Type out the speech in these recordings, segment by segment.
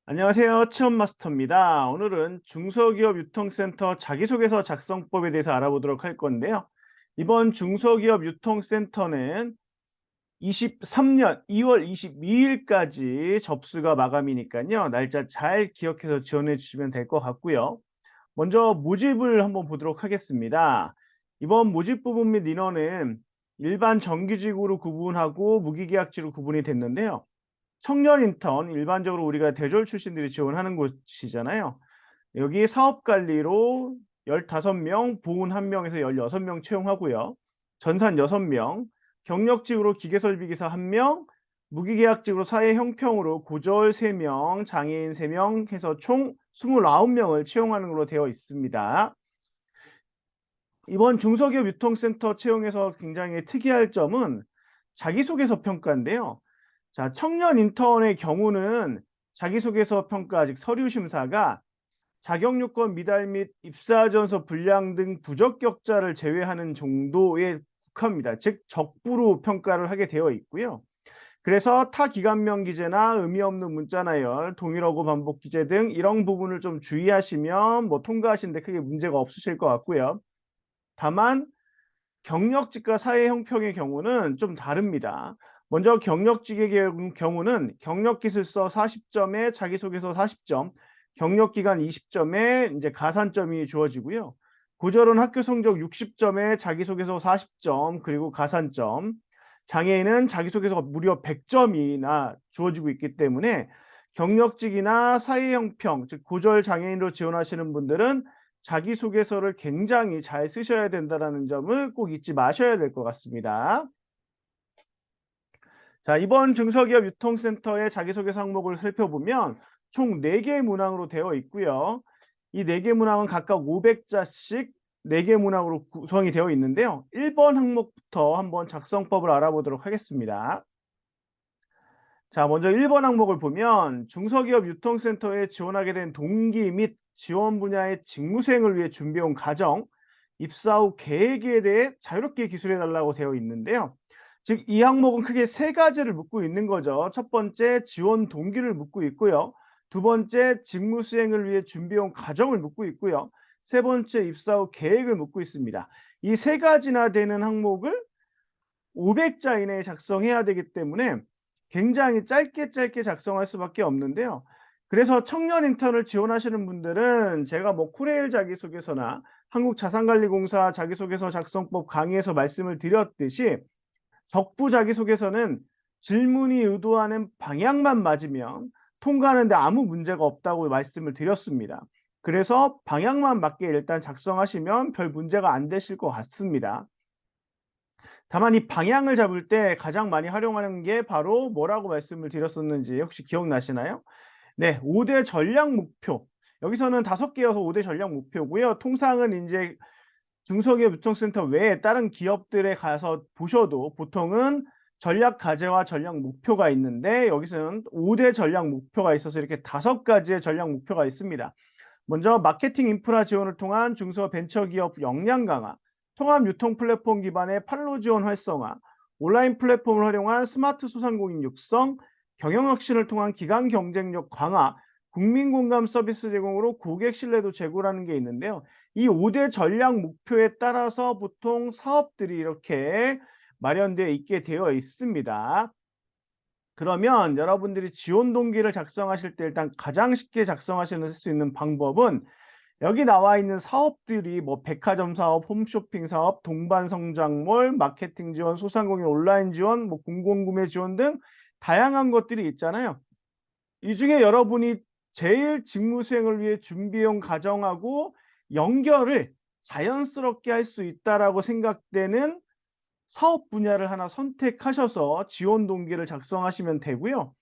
안녕하세요. 체험마스터입니다. 오늘은 중소기업 유통센터 자기소개서 작성법에 대해서 알아보도록 할 건데요. 이번 중소기업 유통센터는 23년 2월 22일까지 접수가 마감이니까요. 날짜 잘 기억해서 지원해 주시면 될 것 같고요. 먼저 모집을 한번 보도록 하겠습니다. 이번 모집 부분 및 인원은 일반 정규직으로 구분하고 무기계약직으로 구분이 됐는데요. 청년 인턴 일반적으로 우리가 대졸 출신들이 지원하는 곳이잖아요. 여기 사업 관리로 15명, 보훈 1명에서 16명 채용하고요. 전산 6명, 경력직으로 기계설비기사 1명, 무기계약직으로 사회형평으로 고졸 3명, 장애인 3명 해서 총 29명을 채용하는 걸로 되어 있습니다. 이번 중소기업 유통센터 채용에서 굉장히 특이할 점은 자기소개서 평가인데요. 자, 청년 인턴의 경우는 자기소개서 평가 즉 서류 심사가 자격 요건 미달 및 입사전서 불량 등 부적격자를 제외하는 정도에 국합니다. 즉 적부로 평가를 하게 되어 있고요. 그래서 타 기관명 기재나 의미 없는 문자 나열, 동일어고 반복 기재 등 이런 부분을 좀 주의하시면 뭐 통과하시는 데 크게 문제가 없으실 것 같고요. 다만 경력직과 사회 형평의 경우는 좀 다릅니다. 먼저 경력직의 경우는 경력기술서 40점에 자기소개서 40점, 경력기간 20점에 이제 가산점이 주어지고요. 고졸은 학교 성적 60점에 자기소개서 40점, 그리고 가산점. 장애인은 자기소개서 무려 100점이나 주어지고 있기 때문에 경력직이나 사회 형평, 즉 고졸 장애인으로 지원하시는 분들은 자기소개서를 굉장히 잘 쓰셔야 된다라는 점을 꼭 잊지 마셔야 될 것 같습니다. 자, 이번 중소기업 유통센터의 자기소개서 항목을 살펴보면 총 4개 문항으로 되어 있고요. 이 4개 문항은 각각 500자씩 4개 문항으로 구성이 되어 있는데요. 1번 항목부터 한번 작성법을 알아보도록 하겠습니다. 자, 먼저 1번 항목을 보면 중소기업 유통센터에 지원하게 된 동기 및 지원 분야의 직무 수행을 위해 준비해온 과정, 입사 후 계획에 대해 자유롭게 기술해 달라고 되어 있는데요. 즉, 이 항목은 크게 세 가지를 묻고 있는 거죠. 첫 번째, 지원 동기를 묻고 있고요. 두 번째, 직무 수행을 위해 준비해온 과정을 묻고 있고요. 세 번째, 입사 후 계획을 묻고 있습니다. 이 세 가지나 되는 항목을 500자 이내에 작성해야 되기 때문에 굉장히 짧게 짧게 작성할 수밖에 없는데요. 그래서 청년 인턴을 지원하시는 분들은 제가 뭐 코레일 자기소개서나 한국자산관리공사 자기소개서 작성법 강의에서 말씀을 드렸듯이 적부 자기소개서는 질문이 의도하는 방향만 맞으면 통과하는데 아무 문제가 없다고 말씀을 드렸습니다. 그래서 방향만 맞게 일단 작성하시면 별 문제가 안 되실 것 같습니다. 다만 이 방향을 잡을 때 가장 많이 활용하는 게 바로 뭐라고 말씀을 드렸었는지 혹시 기억나시나요? 네. 5대 전략 목표. 여기서는 5개여서 5대 전략 목표고요. 통상은 인제 중소기업 유통센터 외에 다른 기업들에 가서 보셔도 보통은 전략 과제와 전략 목표가 있는데 여기서는 5대 전략 목표가 있어서 이렇게 5가지의 전략 목표가 있습니다. 먼저 마케팅 인프라 지원을 통한 중소벤처기업 역량 강화, 통합 유통 플랫폼 기반의 판로 지원 활성화, 온라인 플랫폼을 활용한 스마트 소상공인 육성, 경영 혁신을 통한 기관 경쟁력 강화, 국민 공감 서비스 제공으로 고객 신뢰도 제고라는 게 있는데요. 이 5대 전략 목표에 따라서 보통 사업들이 이렇게 마련되어 있게 되어 있습니다. 그러면 여러분들이 지원 동기를 작성하실 때 일단 가장 쉽게 작성하실 수 있는 방법은 여기 나와 있는 사업들이 뭐 백화점 사업, 홈쇼핑 사업, 동반 성장몰, 마케팅 지원, 소상공인 온라인 지원, 뭐 공공구매 지원 등 다양한 것들이 있잖아요. 이 중에 여러분이 제일 직무 수행을 위해 준비해 온 과정하고 연결을 자연스럽게 할 수 있다라고 생각되는 사업 분야를 하나 선택하셔서 지원 동기를 작성하시면 되고요.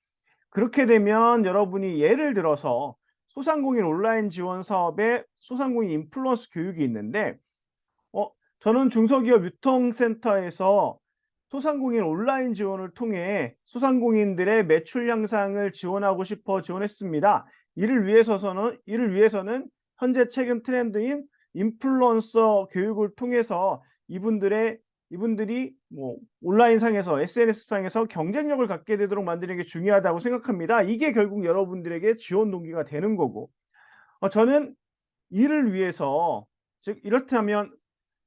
그렇게 되면 여러분이 예를 들어서 소상공인 온라인 지원 사업에 소상공인 인플루언서 교육이 있는데 어 저는 중소기업 유통센터에서 소상공인 온라인 지원을 통해 소상공인들의 매출 향상을 지원하고 싶어 지원했습니다. 이를 위해서는 현재 최근 트렌드인 인플루언서 교육을 통해서 이분들의 이분들이 뭐 온라인상에서 SNS상에서 경쟁력을 갖게 되도록 만드는 게 중요하다고 생각합니다. 이게 결국 여러분들에게 지원 동기가 되는 거고 저는 이를 위해서 즉 이렇다면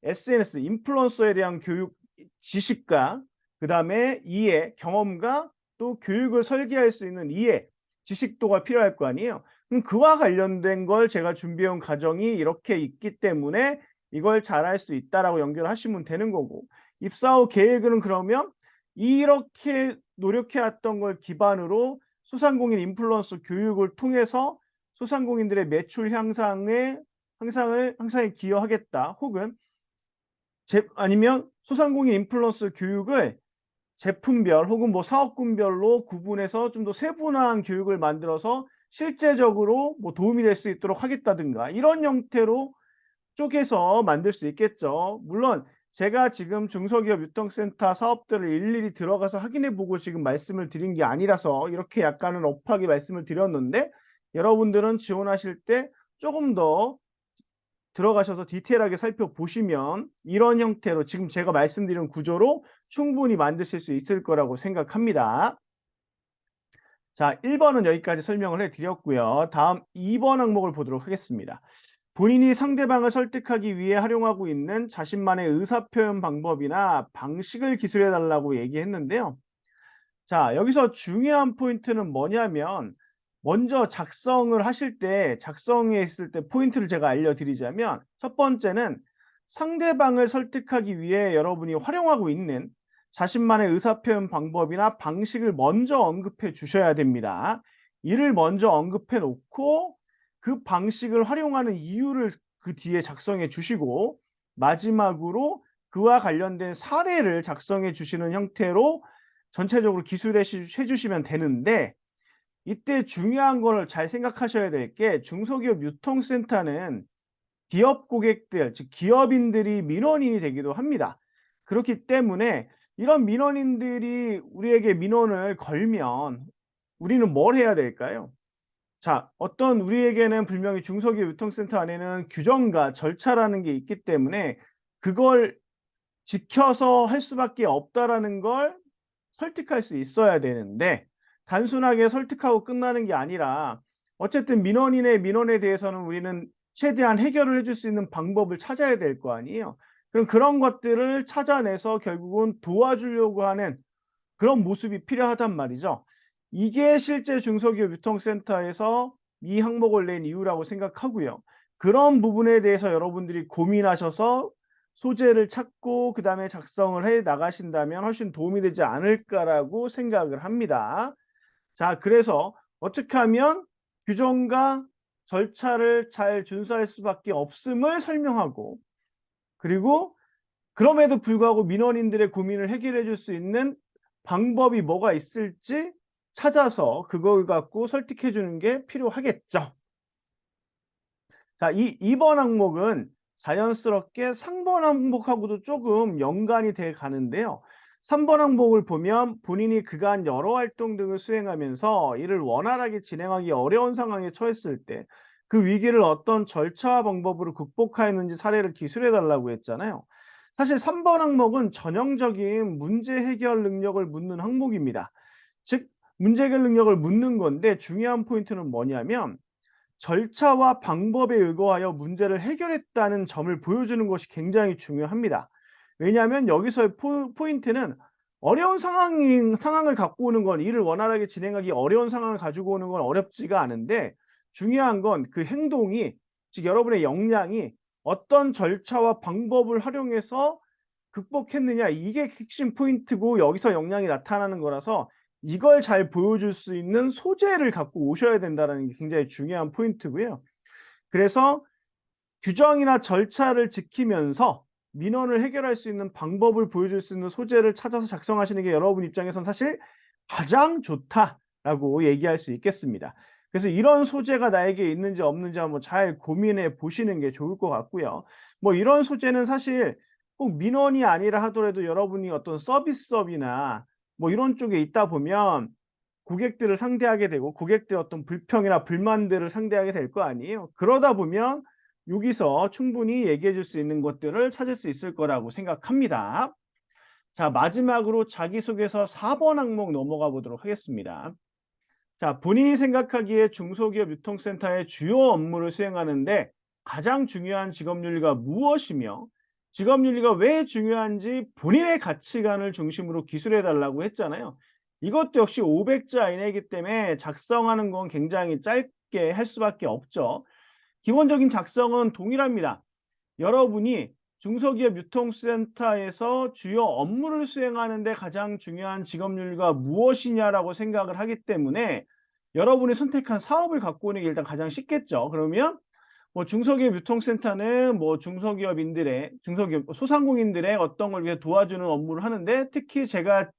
SNS 인플루언서에 대한 교육 지식과 그다음에 이해, 경험과 또 교육을 설계할 수 있는 이해, 지식도가 필요할 거 아니에요. 그럼 그와 관련된 걸 제가 준비해 온 과정이 이렇게 있기 때문에 이걸 잘할 수 있다라고 연결하시면 되는 거고 입사 후 계획은 그러면 이렇게 노력해 왔던 걸 기반으로 소상공인 인플루언서 교육을 통해서 소상공인들의 매출 향상에 기여하겠다. 혹은 아니면 소상공인 인플루언서 교육을 제품별 혹은 뭐 사업군별로 구분해서 좀 더 세분화한 교육을 만들어서 실제적으로 뭐 도움이 될 수 있도록 하겠다든가 이런 형태로 쪼개서 만들 수 있겠죠. 물론 제가 지금 중소기업 유통센터 사업들을 일일이 들어가서 확인해 보고 지금 말씀을 드린 게 아니라서 이렇게 약간은 엇하게 말씀을 드렸는데 여러분들은 지원하실 때 쪼금 더 들어가셔서 디테일하게 살펴보시면 이런 형태로 지금 제가 말씀드린 구조로 충분히 만드실 수 있을 거라고 생각합니다. 자, 1 번은 여기까지 설명을 해 드렸고요. 다음 2번 항목을 보도록 하겠습니다. 본인이 상대방을 설득하기 위해 활용하고 있는 자신만의 의사표현 방법이나 방식을 기술해 달라고 얘기했는데요. 자, 여기서 중요한 포인트는 뭐냐면 먼저 작성을 하실 때 작성에 있을 때 포인트를 제가 알려드리자면 첫 번째는 상대방을 설득하기 위해 여러분이 활용하고 있는 자신만의 의사표현 방법이나 방식을 먼저 언급해 주셔야 됩니다. 이를 먼저 언급해 놓고 그 방식을 활용하는 이유를 그 뒤에 작성해 주시고 마지막으로 그와 관련된 사례를 작성해 주시는 형태로 전체적으로 기술해 주시면 되는데 이때 중요한 거를 잘 생각하셔야 될 게 중소기업 유통센터는 기업 고객들 즉 기업인들이 민원인이 되기도 합니다. 그렇기 때문에 이런 민원인들이 우리에게 민원을 걸면 우리는 뭘 해야 될까요? 자, 어떤 우리에게는 분명히 중소기업 유통센터 안에는 규정과 절차라는 게 있기 때문에 그걸 지켜서 할 수밖에 없다라는 걸 설득할 수 있어야 되는데 단순하게 설득하고 끝나는 게 아니라 어쨌든 민원인의 민원에 대해서는 우리는 최대한 해결을 해줄 수 있는 방법을 찾아야 될 거 아니에요. 그럼 그런 것들을 찾아내서 결국은 도와주려고 하는 그런 모습이 필요하단 말이죠. 이게 실제 중소기업 유통센터에서 이 항목을 낸 이유라고 생각하고요. 그런 부분에 대해서 여러분들이 고민하셔서 소재를 찾고 그다음에 작성을 해 나가신다면 훨씬 도움이 되지 않을까라고 생각을 합니다. 자, 그래서 어떻게 하면 규정과 절차를 잘 준수할 수밖에 없음을 설명하고 그리고 그럼에도 불구하고 민원인들의 고민을 해결해 줄 수 있는 방법이 뭐가 있을지 찾아서 그걸 갖고 설득해 주는 게 필요하겠죠. 자, 이 2번 항목은 자연스럽게 3번 항목하고도 조금 연관이 돼 가는데요. 3번 항목을 보면 본인이 그간 여러 활동 등을 수행하면서 이를 원활하게 진행하기 어려운 상황에 처했을 때 그 위기를 어떤 절차와 방법으로 극복하였는지 사례를 기술해 달라고 했잖아요. 사실 3번 항목은 전형적인 문제 해결 능력을 묻는 항목입니다. 즉 문제 해결 능력을 묻는 건데 중요한 포인트는 뭐냐면 절차와 방법에 의거하여 문제를 해결했다는 점을 보여주는 것이 굉장히 중요합니다. 왜냐하면 여기서의 포인트는 어려운 상황을 갖고 오는 건 일을 원활하게 진행하기 어려운 상황을 가지고 오는 건 어렵지가 않은데 중요한 건 그 행동이 즉 여러분의 역량이 어떤 절차와 방법을 활용해서 극복했느냐 이게 핵심 포인트고 여기서 역량이 나타나는 거라서 이걸 잘 보여줄 수 있는 소재를 갖고 오셔야 된다라는 게 굉장히 중요한 포인트고요. 그래서 규정이나 절차를 지키면서 민원을 해결할 수 있는 방법을 보여줄 수 있는 소재를 찾아서 작성하시는 게 여러분 입장에선 사실 가장 좋다라고 얘기할 수 있겠습니다. 그래서 이런 소재가 나에게 있는지 없는지 한번 잘 고민해 보시는 게 좋을 것 같고요. 뭐 이런 소재는 사실 꼭 민원이 아니라 하더라도 여러분이 어떤 서비스업이나 뭐 이런 쪽에 있다 보면 고객들을 상대하게 되고 고객들의 어떤 불평이나 불만들을 상대하게 될 거 아니에요. 그러다 보면 여기서 충분히 얘기해 줄 수 있는 것들을 찾을 수 있을 거라고 생각합니다. 자, 마지막으로 자기소개서 4번 항목 넘어가 보도록 하겠습니다. 자, 본인이 생각하기에 중소기업 유통센터의 주요 업무를 수행하는데 가장 중요한 직업윤리가 무엇이며 직업윤리가 왜 중요한지 본인의 가치관을 중심으로 기술해 달라고 했잖아요. 이것도 역시 500자 이내이기 때문에 작성하는 건 굉장히 짧게 할 수밖에 없죠. 기본적인 작성은 동일합니다. 여러분이 중소기업 유통센터에서 주요 업무를 수행하는 데 가장 중요한 직업윤리가 무엇이냐라고 생각을 하기 때문에 여러분이 선택한 사업을 갖고 오는 게 일단 가장 쉽겠죠. 그러면 뭐 중소기업 유통센터는 뭐 중소기업 소상공인들의 어떤 걸 위해 도와주는 업무를 하는데 특히 제가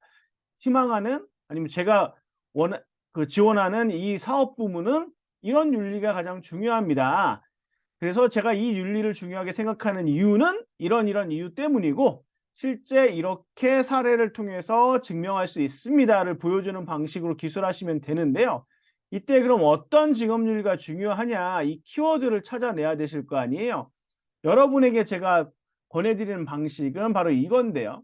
희망하는 아니면 제가 원하 지원하는 이 사업 부문은 이런 윤리가 가장 중요합니다. 그래서 제가 이 윤리를 중요하게 생각하는 이유는 이런 이유 때문이고 실제 이렇게 사례를 통해서 증명할 수 있습니다를 보여주는 방식으로 기술하시면 되는데요. 이때 그럼 어떤 직업윤리가 중요하냐 이 키워드를 찾아내야 되실 거 아니에요. 여러분에게 제가 권해드리는 방식은 바로 이건데요.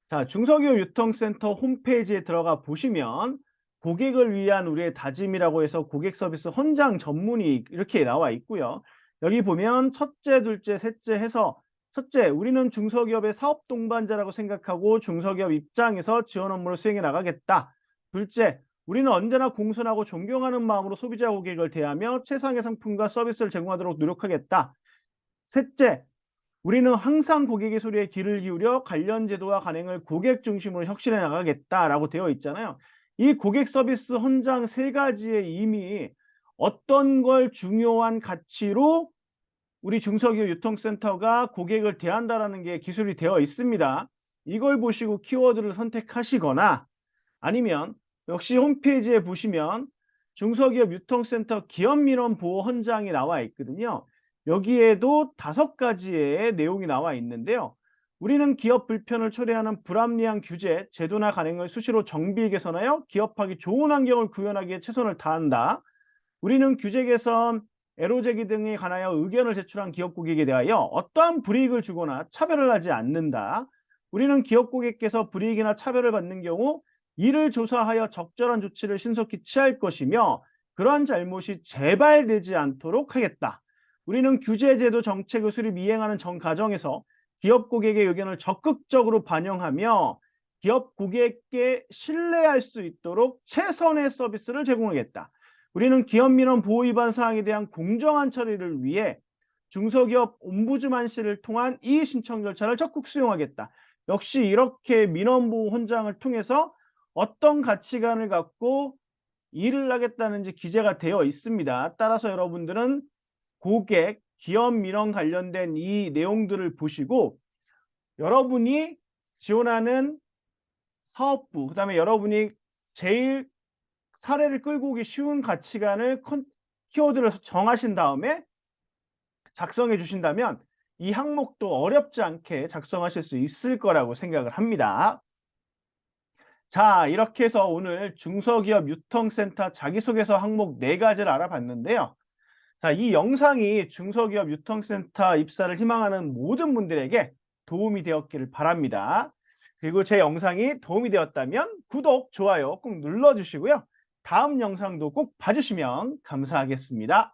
자, 중소기업 유통센터 홈페이지에 들어가 보시면 고객을 위한 우리의 다짐이라고 해서 고객 서비스 헌장 전문이 이렇게 나와 있고요. 여기 보면 첫째, 둘째, 셋째 해서 첫째, 우리는 중소기업의 사업 동반자라고 생각하고 중소기업 입장에서 지원 업무를 수행해 나가겠다. 둘째, 우리는 언제나 공손하고 존경하는 마음으로 소비자 고객을 대하며 최상의 상품과 서비스를 제공하도록 노력하겠다. 셋째, 우리는 항상 고객의 소리에 귀를 기울여 관련 제도와 관행을 고객 중심으로 혁신해 나가겠다라고 되어 있잖아요. 이 고객 서비스 헌장 세 가지에 이미 어떤 걸 중요한 가치로 우리 중소기업 유통센터가 고객을 대한다라는 게 기술이 되어 있습니다. 이걸 보시고 키워드를 선택하시거나 아니면 역시 홈페이지에 보시면 중소기업 유통센터 기업민원 보호 헌장이 나와 있거든요. 여기에도 5가지의 내용이 나와 있는데요. 우리는 기업 불편을 초래하는 불합리한 규제, 제도나 관행을 수시로 정비 개선하여 기업하기 좋은 환경을 구현하기 위해 최선을 다한다. 우리는 규제 개선, 애로 제기 등에 관하여 의견을 제출한 기업 고객에 대하여 어떠한 불이익을 주거나 차별을 하지 않는다. 우리는 기업 고객께서 불이익이나 차별을 받는 경우 이를 조사하여 적절한 조치를 신속히 취할 것이며 그러한 잘못이 재발되지 않도록 하겠다. 우리는 규제 제도 정책을 수립 이행하는 전 과정에서 기업 고객의 의견을 적극적으로 반영하며 기업 고객께 신뢰할 수 있도록 최선의 서비스를 제공하겠다. 우리는 기업민원 보호 위반 사항에 대한 공정한 처리를 위해 중소기업 옴부즈만실을 통한 이의 신청 절차를 적극 수용하겠다. 역시 이렇게 민원보호 헌장을 통해서 어떤 가치관을 갖고 일을 하겠다는지 기재가 되어 있습니다. 따라서 여러분들은 고객, 기업 민원 관련된 이 내용들을 보시고 여러분이 지원하는 사업부, 그다음에 여러분이 제일 사례를 끌고 오기 쉬운 가치관을 키워드를 정하신 다음에 작성해 주신다면 이 항목도 어렵지 않게 작성하실 수 있을 거라고 생각을 합니다. 자, 이렇게 해서 오늘 중소기업 유통센터 자기소개서 항목 4가지를 알아봤는데요. 자, 이 영상이 중소기업 유통센터 입사를 희망하는 모든 분들에게 도움이 되었기를 바랍니다. 그리고 제 영상이 도움이 되었다면 구독, 좋아요 꼭 눌러주시고요. 다음 영상도 꼭 봐주시면 감사하겠습니다.